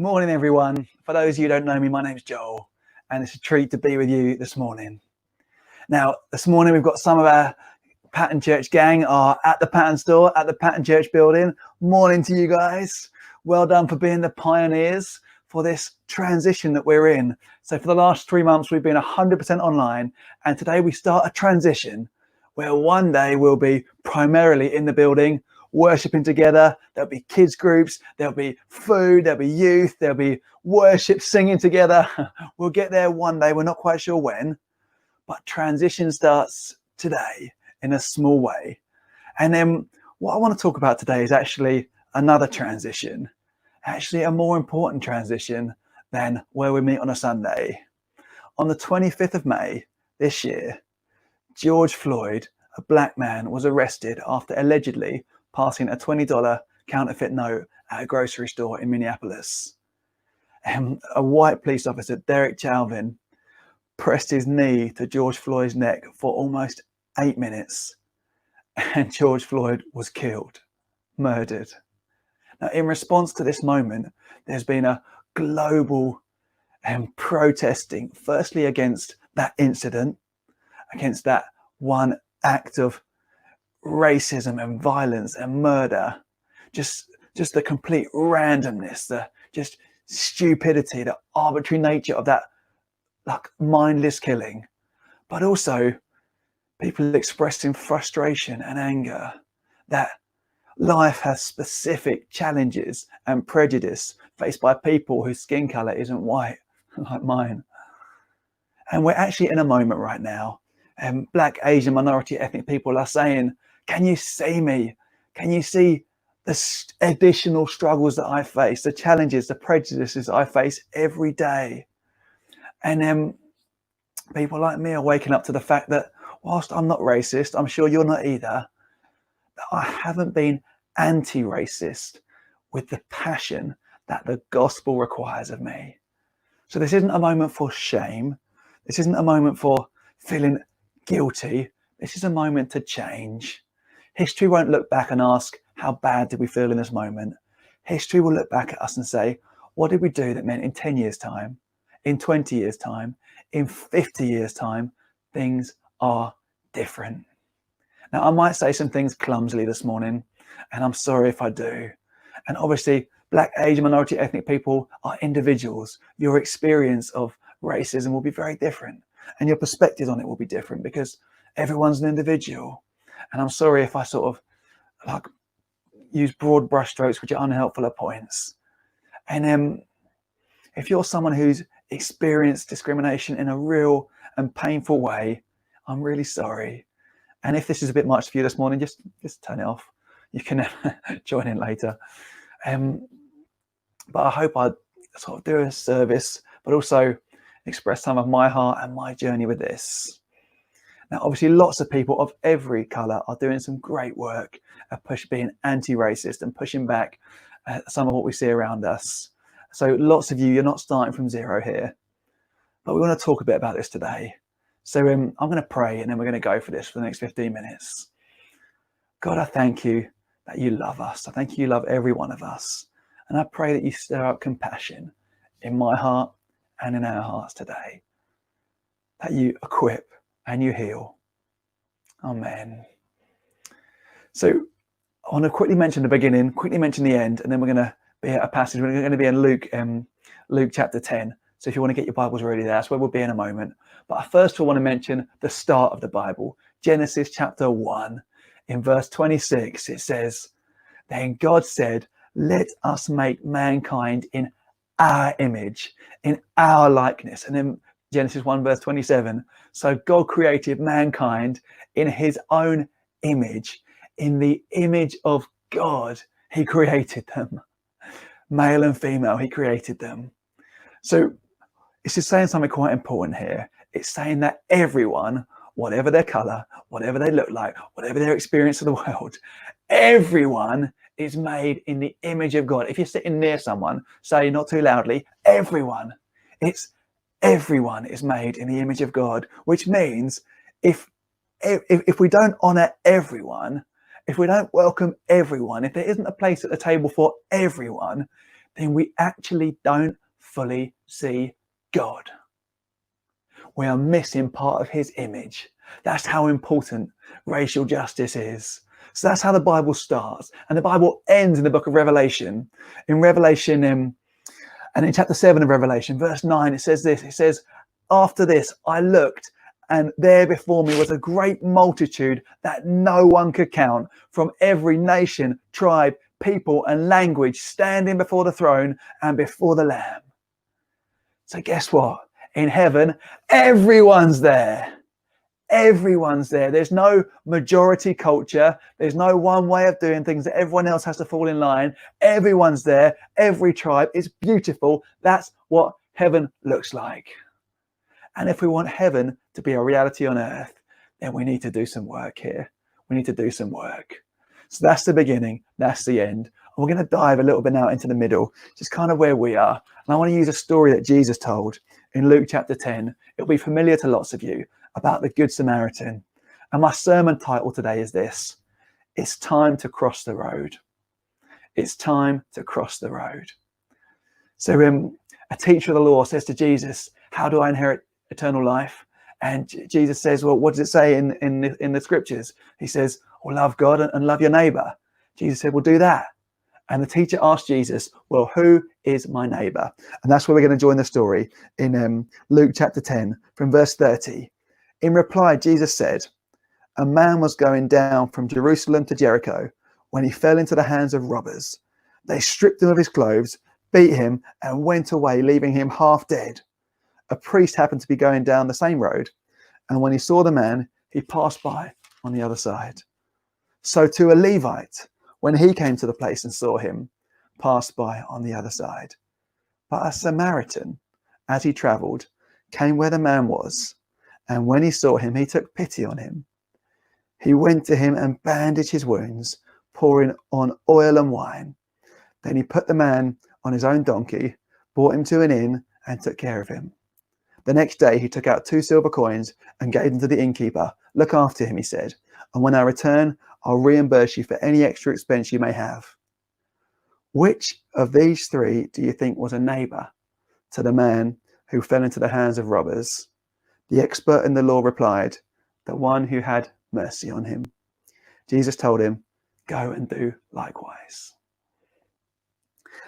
Morning, everyone. For those of you who don't know me, my name's Joel, and it's a treat to be with you this morning. Now, this morning we've got some of our Pattern Church gang are at the Pattern store, at the Pattern Church building. Morning to you guys. Well done for being the pioneers for this transition that we're in. So for the last 3 months, we've been 100% online, and today we start a transition where one day we'll be primarily in the building, worshipping together. There'll be kids groups, there'll be food, there'll be youth, there'll be worship, singing together. We'll get there one day, we're not quite sure when, but transition starts today in a small way. And then what I want to talk about today is actually another transition, actually a more important transition than where we meet on a Sunday. On the 25th of May this year, George Floyd, a black man, was arrested after allegedly passing a $20 counterfeit note at a grocery store in Minneapolis. A white police officer, Derek Chauvin, pressed his knee to George Floyd's neck for almost 8 minutes, and George Floyd was killed, murdered. Now, in response to this moment, there's been a global protesting, firstly against that incident, against that one act of racism and violence and murder, just the complete randomness, the just stupidity, the arbitrary nature of that like mindless killing, but also people expressing frustration and anger that life has specific challenges and prejudice faced by people whose skin color isn't white like mine. And we're actually in a moment right now, and Black, Asian, minority ethnic people are saying, can you see me? Can you see the additional struggles that I face, the challenges, the prejudices I face every day? And people like me are waking up to the fact that whilst I'm not racist, I'm sure you're not either, that I haven't been anti-racist with the passion that the gospel requires of me. So this isn't a moment for shame. This isn't a moment for feeling guilty. This is a moment to change. History won't look back and ask, how bad did we feel in this moment? History will look back at us and say, what did we do that meant in 10 years' time, in 20 years' time, in 50 years' time, things are different. Now, I might say some things clumsily this morning, and I'm sorry if I do. And obviously, Black, Asian, minority ethnic people are individuals. Your experience of racism will be very different, and your perspectives on it will be different because everyone's an individual. And I'm sorry if I sort of like use broad brushstrokes which are unhelpful at points. And if you're someone who's experienced discrimination in a real and painful way, I'm really sorry. And if this is a bit much for you this morning, just turn it off. You can join in later. But I hope I sort of do a service, but also express some of my heart and my journey with this. Now, obviously, lots of people of every colour are doing some great work at being anti-racist and pushing back some of what we see around us. So lots of you, you're not starting from zero here. But we want to talk a bit about this today. So I'm going to pray and then we're going to go for this for the next 15 minutes. God, I thank you that you love us. I thank you love every one of us. And I pray that you stir up compassion in my heart and in our hearts today. That you equip and you heal. Amen. So I want to quickly mention the beginning, quickly mention the end, and then we're going to be at a passage. We're going to be in Luke chapter 10. So if you want to get your Bibles ready there, that's where we'll be in a moment. But I first of all want to mention the start of the Bible. Genesis chapter 1. In verse 26, it says, then God said, let us make mankind in our image, in our likeness. And then Genesis 1 verse 27. So God created mankind in his own image. In the image of God, he created them. Male and female, he created them. So this is saying something quite important here. It's saying that everyone, whatever their color, whatever they look like, whatever their experience of the world, everyone is made in the image of God. If you're sitting near someone, say not too loudly, everyone. Everyone is made in the image of God, which means if we don't honor everyone, if we don't welcome everyone, if there isn't a place at the table for everyone, then we actually don't fully see God. We are missing part of his image. That's how important racial justice is. So that's how the Bible starts. And the Bible ends in the book of Revelation. In Revelation, and in chapter 7 of Revelation, verse 9, it says this. It says, after this, I looked, and there before me was a great multitude that no one could count, from every nation, tribe, people, and language, standing before the throne and before the Lamb. So guess what? In heaven, everyone's there. Everyone's there. There's no majority culture. There's no one way of doing things that everyone else has to fall in line. Everyone's there. Every tribe. It's beautiful. That's what heaven looks like. And if we want heaven to be a reality on earth, then we need to do some work here. We need to do some work. So that's the beginning. That's the end. And we're going to dive a little bit now into the middle, just kind of where we are. And I want to use a story that Jesus told in Luke chapter 10. It'll be familiar to lots of you, about the Good Samaritan. And my sermon title today is this: it's time to cross the road. It's time to cross the road. So a teacher of the law says to Jesus, how do I inherit eternal life? And Jesus says, well, what does it say in the scriptures? He says, well, love God and love your neighbor. Jesus said, well, do that. And the teacher asked Jesus, well, who is my neighbor? And that's where we're going to join the story in Luke chapter 10 from verse 30. In reply, Jesus said, a man was going down from Jerusalem to Jericho when he fell into the hands of robbers. They stripped him of his clothes, beat him, and went away, leaving him half dead. A priest happened to be going down the same road, and when he saw the man, he passed by on the other side. So too a Levite, when he came to the place and saw him, passed by on the other side. But a Samaritan, as he travelled, came where the man was, and when he saw him, he took pity on him. He went to him and bandaged his wounds, pouring on oil and wine. Then he put the man on his own donkey, brought him to an inn, and took care of him. The next day he took out 2 silver coins and gave them to the innkeeper. Look after him, he said, and when I return, I'll reimburse you for any extra expense you may have. Which of these 3 do you think was a neighbor to the man who fell into the hands of robbers? The expert in the law replied, the one who had mercy on him. Jesus told him, go and do likewise.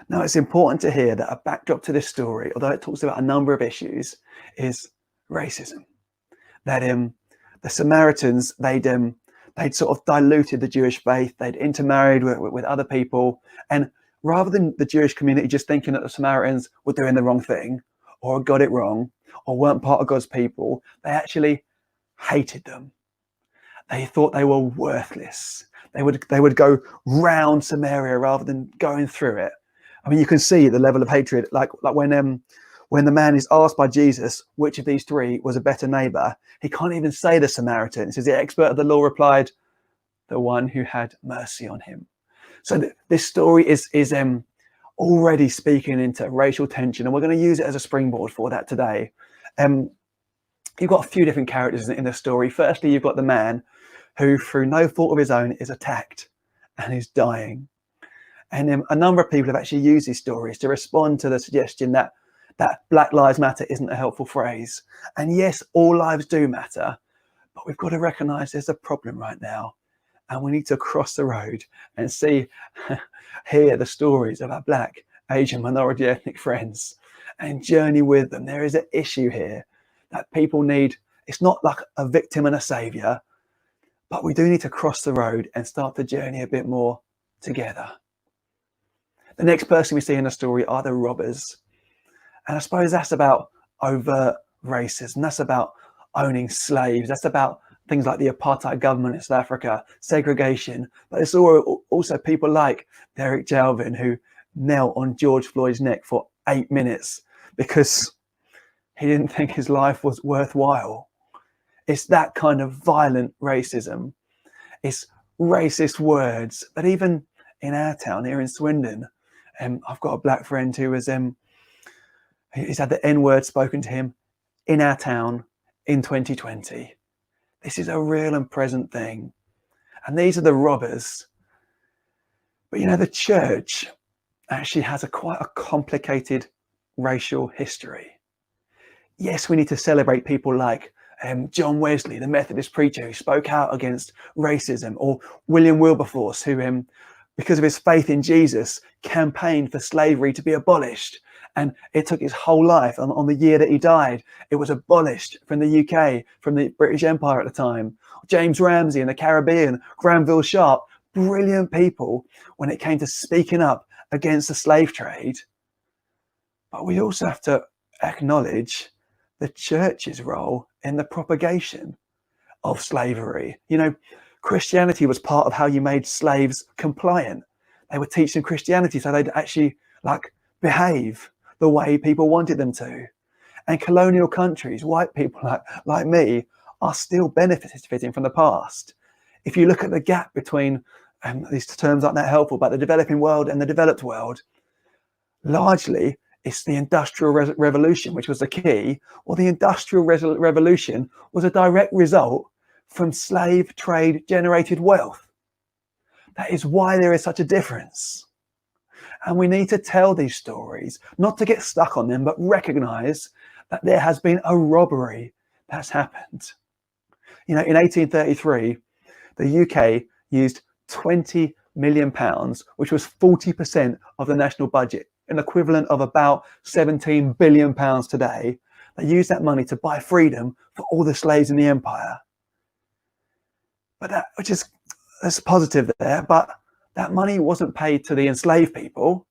Now, it's important to hear that a backdrop to this story, although it talks about a number of issues, is racism. That the Samaritans, they'd sort of diluted the Jewish faith. They'd intermarried with other people. And rather than the Jewish community just thinking that the Samaritans were doing the wrong thing or got it wrong or weren't part of God's people, they actually hated them. They thought they were worthless. They would go round Samaria rather than going through it. I mean, you can see the level of hatred, like when the man is asked by Jesus which of these 3 was a better neighbor, he can't even say the Samaritan. It says the expert of the law replied, the one who had mercy on him. So this story is already speaking into racial tension, and we're going to use it as a springboard for that today. You've got a few different characters in the story. Firstly, you've got the man who, through no fault of his own, is attacked and is dying. And a number of people have actually used these stories to respond to the suggestion that Black Lives Matter isn't a helpful phrase. And yes, all lives do matter, but we've got to recognize there's a problem right now. And we need to cross the road and hear the stories of our Black, Asian, minority ethnic friends and journey with them. There is an issue here that people need. It's not like a victim and a savior, but we do need to cross the road and start the journey a bit more together. The next person we see in the story are the robbers. And I suppose that's about overt racism. That's about owning slaves. That's about things like the apartheid government in South Africa, segregation. But it's also people like Derek Chauvin, who knelt on George Floyd's neck for 8 minutes because he didn't think his life was worthwhile. It's that kind of violent racism. It's racist words. But even in our town here in Swindon, I've got a Black friend who has he's had the N-word spoken to him in our town in 2020. This is a real and present thing. And these are the robbers. But the church actually has quite a complicated racial history. Yes, we need to celebrate people like John Wesley, the Methodist preacher who spoke out against racism, or William Wilberforce, who, because of his faith in Jesus, campaigned for slavery to be abolished. And it took his whole life. On the year that he died, it was abolished from the UK, from the British Empire at the time. James Ramsey in the Caribbean, Granville Sharp, brilliant people when it came to speaking up against the slave trade. But we also have to acknowledge the church's role in the propagation of slavery. You know, Christianity was part of how you made slaves compliant. They were teaching Christianity so they'd actually behave the way people wanted them to. And colonial countries, white people like me, are still benefiting from the past. If you look at the gap between, these terms aren't that helpful, but the developing world and the developed world, largely it's the Industrial Revolution, which was the key. Or the Industrial Revolution was a direct result from slave trade generated wealth. That is why there is such a difference. And we need to tell these stories, not to get stuck on them, but recognize that there has been a robbery that's happened. You know, in 1833, the UK used £20 million, which was 40% of the national budget, an equivalent of about £17 billion today. They used that money to buy freedom for all the slaves in the empire. But that's positive there, but that money wasn't paid to the enslaved people.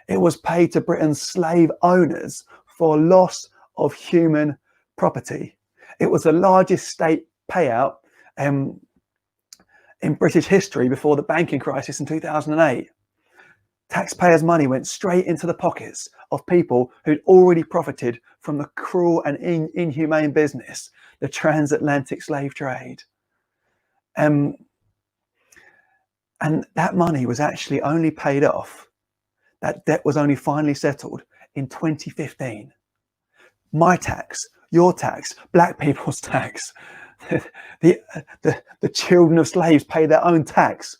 It was paid to Britain's slave owners for loss of human property. It was the largest state payout in British history before the banking crisis in 2008. Taxpayers' money went straight into the pockets of people who'd already profited from the cruel and inhumane business, the transatlantic slave trade. And that money was actually only paid off. That debt was only finally settled in 2015. My tax, your tax, black people's tax, the children of slaves pay their own tax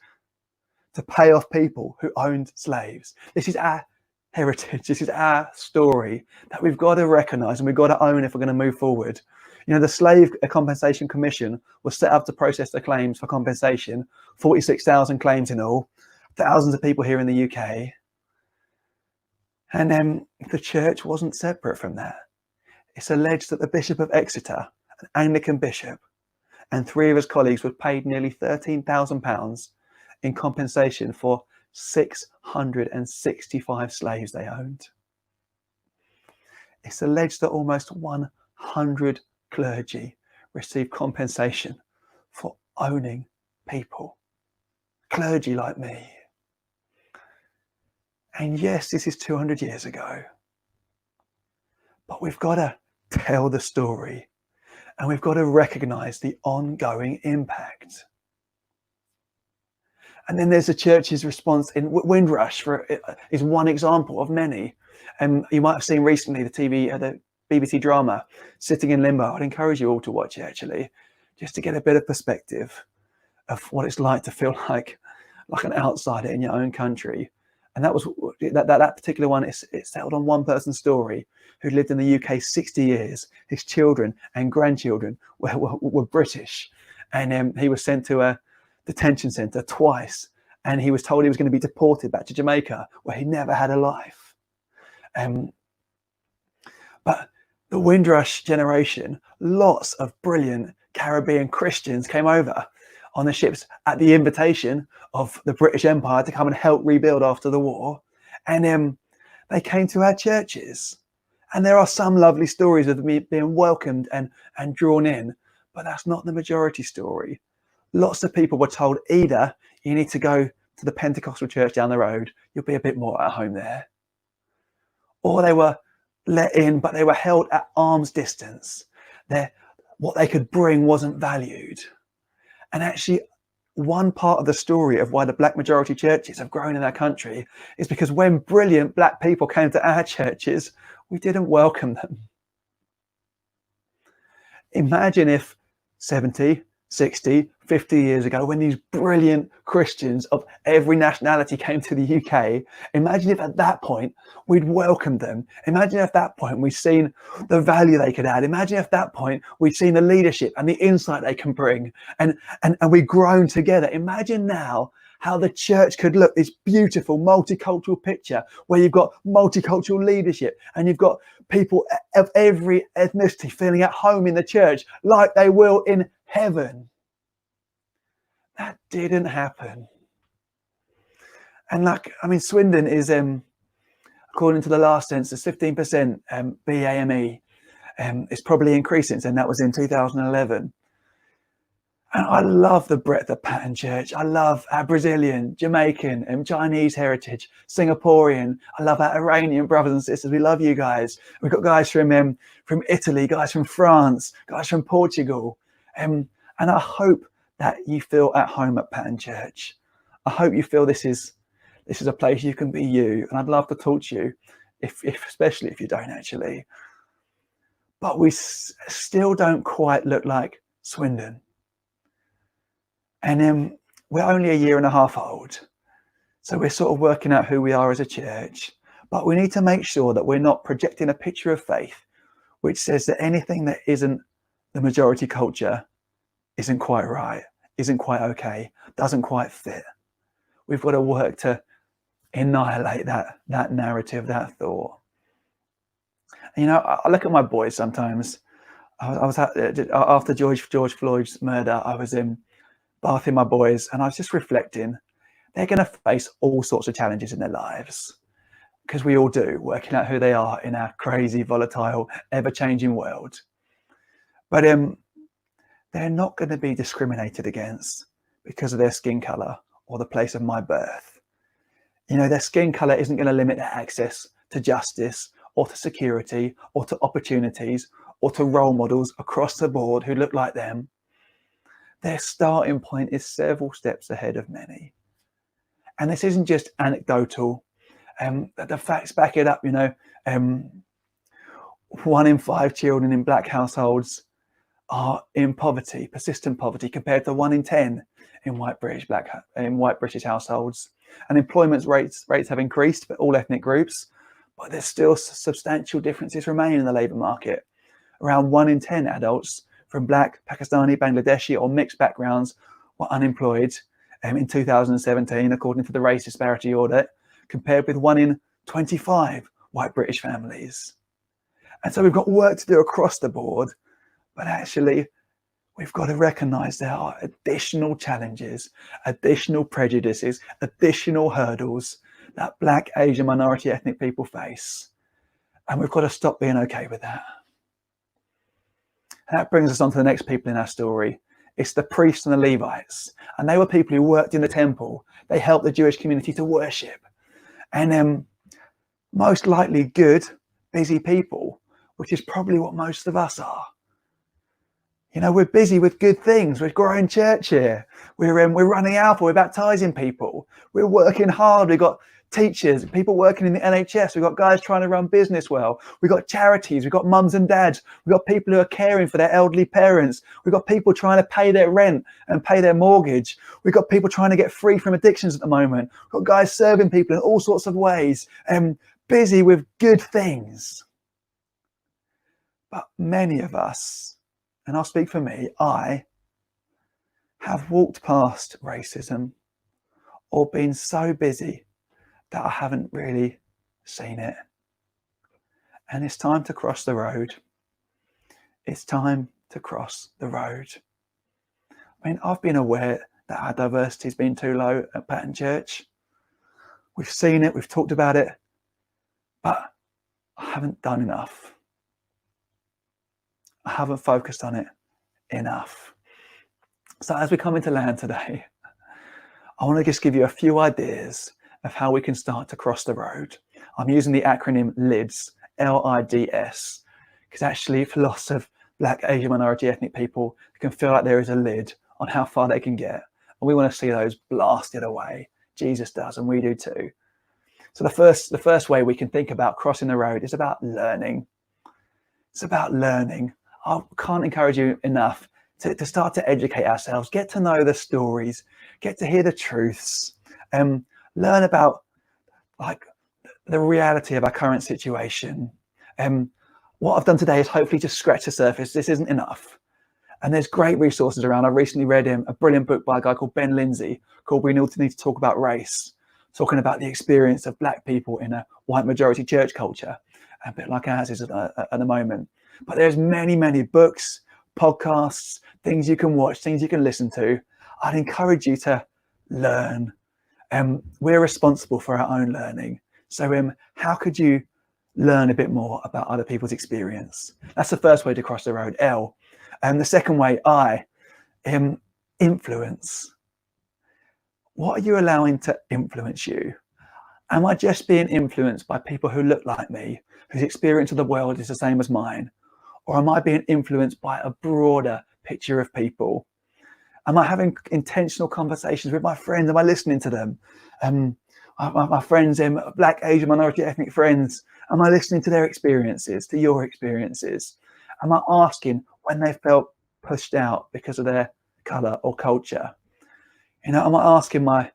to pay off people who owned slaves. This is our heritage. This is our story that we've got to recognize and we've got to own if we're going to move forward. You know, the Slave Compensation Commission was set up to process the claims for compensation, 46,000 claims in all, thousands of people here in the UK. And then the church wasn't separate from that. It's alleged that the Bishop of Exeter, an Anglican bishop, and 3 of his colleagues were paid nearly £13,000 in compensation for 665 slaves they owned. It's alleged that almost 100 clergy received compensation for owning people. Clergy like me. And yes, this is 200 years ago. But we've got to tell the story and we've got to recognize the ongoing impact. And then there's the church's response in Windrush is one example of many. And you might have seen recently the BBC drama, Sitting in Limbo. I'd encourage you all to watch it actually, just to get a bit of perspective of what it's like to feel like an outsider in your own country. And that was that particular one. It settled on one person's story who lived in the UK 60 years. His children and grandchildren were British, and he was sent to a detention centre twice, and he was told he was going to be deported back to Jamaica, where he never had a life. But the Windrush generation, lots of brilliant Caribbean Christians came over on the ships at the invitation of the British Empire to come and help rebuild after the war. And they came to our churches. And there are some lovely stories of them being welcomed and drawn in, but that's not the majority story. Lots of people were told either you need to go to the Pentecostal church down the road, you'll be a bit more at home there. Or they were let in, but they were held at arm's distance. What they could bring wasn't valued. And actually, one part of the story of why the black majority churches have grown in our country is because when brilliant black people came to our churches, we didn't welcome them. Imagine if 70, 60, 50 years ago, when these brilliant Christians of every nationality came to the UK, imagine if at that point we'd welcomed them. Imagine if at that point we'd seen the value they could add. Imagine if at that point we'd seen the leadership and the insight they can bring, and we'd grown together. Imagine now how the church could look, this beautiful multicultural picture where you've got multicultural leadership and you've got people of every ethnicity feeling at home in the church like they will in heaven. That didn't happen. And Swindon is, according to the last census, 15% BAME. It's probably increased since then. That was in 2011. And I love the breadth of Pattern Church. I love our Brazilian, Jamaican, Chinese heritage, Singaporean. I love our Iranian brothers and sisters. We love you guys. We've got guys from Italy, guys from France, guys from Portugal. And I hope that you feel at home at Pattern Church. I hope you feel this is a place you can be you. And I'd love to talk to you, especially if you don't actually. But we still don't quite look like Swindon. And we're only a year and a half old. So we're sort of working out who we are as a church. But we need to make sure that we're not projecting a picture of faith which says that anything that isn't the majority culture isn't quite right, isn't quite okay, doesn't quite fit. We've got to work to annihilate that narrative, that thought. And, I look at my boys sometimes. I was after George Floyd's murder, I was bathing my boys, and I was just reflecting. They're going to face all sorts of challenges in their lives, because we all do, working out who they are in our crazy, volatile, ever-changing world. But they're not going to be discriminated against because of their skin color or the place of my birth. Their skin color isn't going to limit their access to justice or to security or to opportunities or to role models across the board who look like them. Their starting point is several steps ahead of many. And this isn't just anecdotal. The facts back it up. 1 in 5 children in black households are in poverty, persistent poverty, compared to 1 in 10 in white British households. And employment rates have increased for all ethnic groups, but there's still substantial differences remain in the labour market. Around 1 in 10 adults from black, Pakistani, Bangladeshi or mixed backgrounds were unemployed in 2017, according to the Race Disparity Audit, compared with 1 in 25 white British families. And so we've got work to do across the board, but actually we've got to recognise there are additional challenges, additional prejudices, additional hurdles that black, Asian, minority ethnic people face. And we've got to stop being okay with that. And that brings us on to the next people in our story. It's the priests and the Levites. And they were people who worked in the temple. They helped the Jewish community to worship. And most likely good, busy people, which is probably what most of us are. We're busy with good things. We're growing church here. We're running Alpha. We're baptizing people. We're working hard. We've got teachers, people working in the NHS. We've got guys trying to run business well. We've got charities. We've got mums and dads. We've got people who are caring for their elderly parents. We've got people trying to pay their rent and pay their mortgage. We've got people trying to get free from addictions at the moment. We've got guys serving people in all sorts of ways and busy with good things. But many of us, and I'll speak for me, I have walked past racism or been so busy that I haven't really seen it. And it's time to cross the road. It's time to cross the road. I've been aware that our diversity's been too low at Pattern Church. We've seen it, we've talked about it, but I haven't done enough. I haven't focused on it enough. So as we come into land today, I want to just give you a few ideas of how we can start to cross the road. I'm using the acronym LIDS, L-I-D-S, because actually for lots of black, Asian, minority ethnic people, it can feel like there is a lid on how far they can get. And we want to see those blasted away. Jesus does, and we do too. So the first way we can think about crossing the road is about learning. It's about learning. I can't encourage you enough to start to educate ourselves, get to know the stories, get to hear the truths, learn about like the reality of our current situation. What I've done today is hopefully just scratch the surface. This isn't enough. And there's great resources around. I recently read a brilliant book by a guy called Ben Lindsay called We Need to Talk About Race, talking about the experience of Black people in a white majority church culture, a bit like ours is at the moment. But there's many, many books, podcasts, things you can watch, things you can listen to. I'd encourage you to learn. We're responsible for our own learning. So how could you learn a bit more about other people's experience? That's the first way to cross the road, L. And the second way, I, influence. What are you allowing to influence you? Am I just being influenced by people who look like me, whose experience of the world is the same as mine? Or am I being influenced by a broader picture of people? Am I having intentional conversations with my friends? Am I listening to them? My friends, Black, Asian, minority, ethnic friends, am I listening to their experiences, to your experiences? Am I asking when they felt pushed out because of their colour or culture? Am I asking my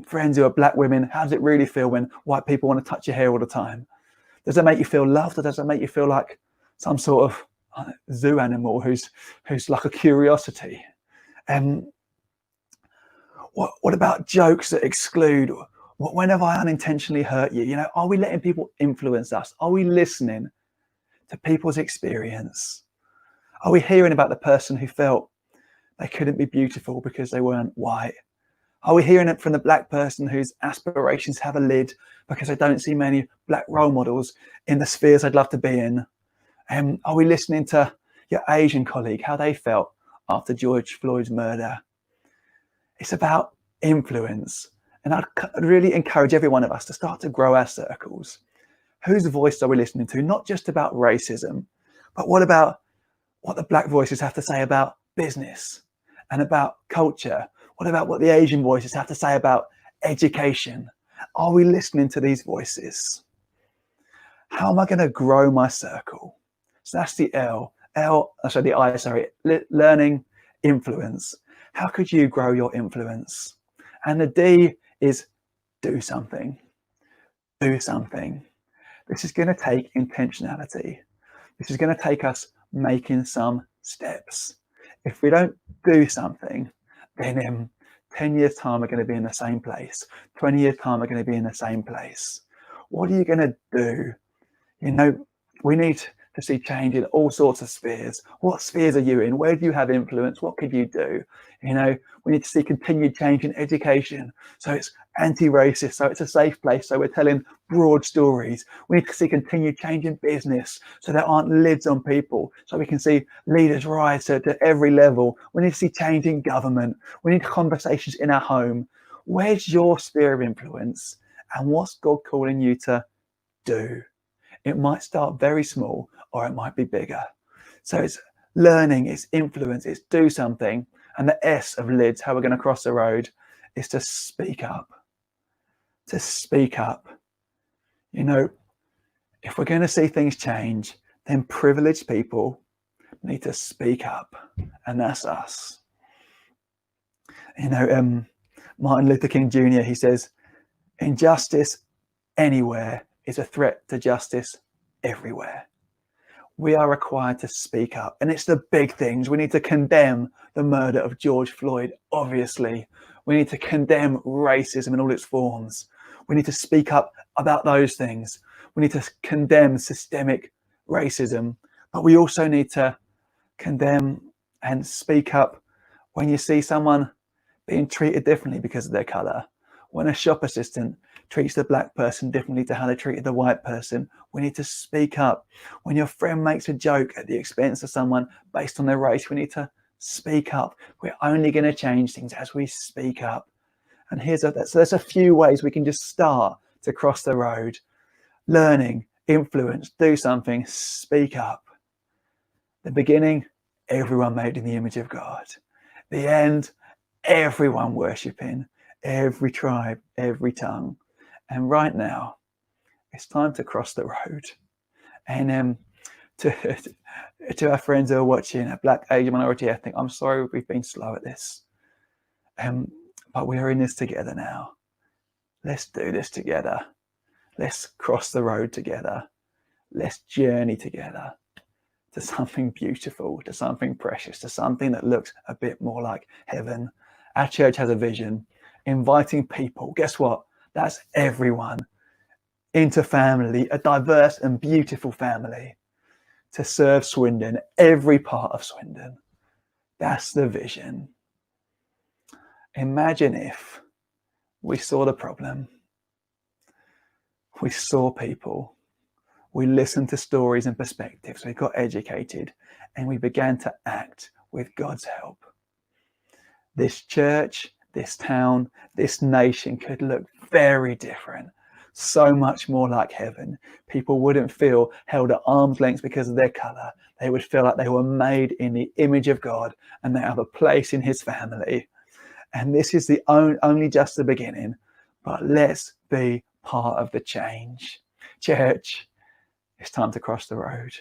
friends who are Black women, how does it really feel when white people want to touch your hair all the time? Does it make you feel loved, or does it make you feel like some sort of zoo animal who's like a curiosity? What about jokes that exclude? When have I unintentionally hurt you? Are we letting people influence us? Are we listening to people's experience? Are we hearing about the person who felt they couldn't be beautiful because they weren't white? Are we hearing it from the Black person whose aspirations have a lid because they don't see many Black role models in the spheres they'd love to be in? Are we listening to your Asian colleague, how they felt after George Floyd's murder? It's about influence. And I'd really encourage every one of us to start to grow our circles. Whose voice are we listening to? Not just about racism, but what about what the Black voices have to say about business and about culture? What about what the Asian voices have to say about education? Are we listening to these voices? How am I going to grow my circle? So that's the learning, influence. How could you grow your influence? And the D is do something. Do something. This is going to take intentionality. This is going to take us making some steps. If we don't do something, then in 10 years' time, we're going to be in the same place. 20 years' time, we're going to be in the same place. What are you going to do? We need to see change in all sorts of spheres. What spheres are you in? Where do you have influence? What could you do? We need to see continued change in education. So it's anti-racist, so it's a safe place. So we're telling broad stories. We need to see continued change in business, so there aren't lids on people, so we can see leaders rise to every level. We need to see change in government. We need conversations in our home. Where's your sphere of influence? And what's God calling you to do? It might start very small, or it might be bigger. So it's learning, it's influence, it's do something. And the S of lids, how we're going to cross the road, is to speak up. To speak up. If we're going to see things change, then privileged people need to speak up. And that's us. Martin Luther King Jr., he says, injustice anywhere is a threat to justice everywhere. We are required to speak up, and it's the big things. We need to condemn the murder of George Floyd, obviously. We need to condemn racism in all its forms. We need to speak up about those things. We need to condemn systemic racism, but we also need to condemn and speak up when you see someone being treated differently because of their colour. When a shop assistant treats the Black person differently to how they treated the white person, we need to speak up. When your friend makes a joke at the expense of someone based on their race, we need to speak up. We're only going to change things as we speak up. And so there's a few ways we can just start to cross the road. Learning, influence, do something, speak up. The beginning, everyone made in the image of God. The end, everyone worshipping, every tribe, every tongue. And right now, it's time to cross the road and to our friends who are watching, a Black, Asian, minority, ethnic, I'm sorry we've been slow at this. But we are in this together now. Let's do this together. Let's cross the road together. Let's journey together to something beautiful, to something precious, to something that looks a bit more like heaven. Our church has a vision, inviting people. Guess what? That's everyone into family, a diverse and beautiful family, to serve Swindon, every part of Swindon. That's the vision. Imagine if we saw the problem, we saw people, we listened to stories and perspectives, we got educated, and we began to act with God's help. This church, this town, this nation could look very different, so much more like heaven. People wouldn't feel held at arm's length because of their color. They would feel like they were made in the image of God and they have a place in his family. And this is the only just the beginning, but let's be part of the change. Church, it's time to cross the road.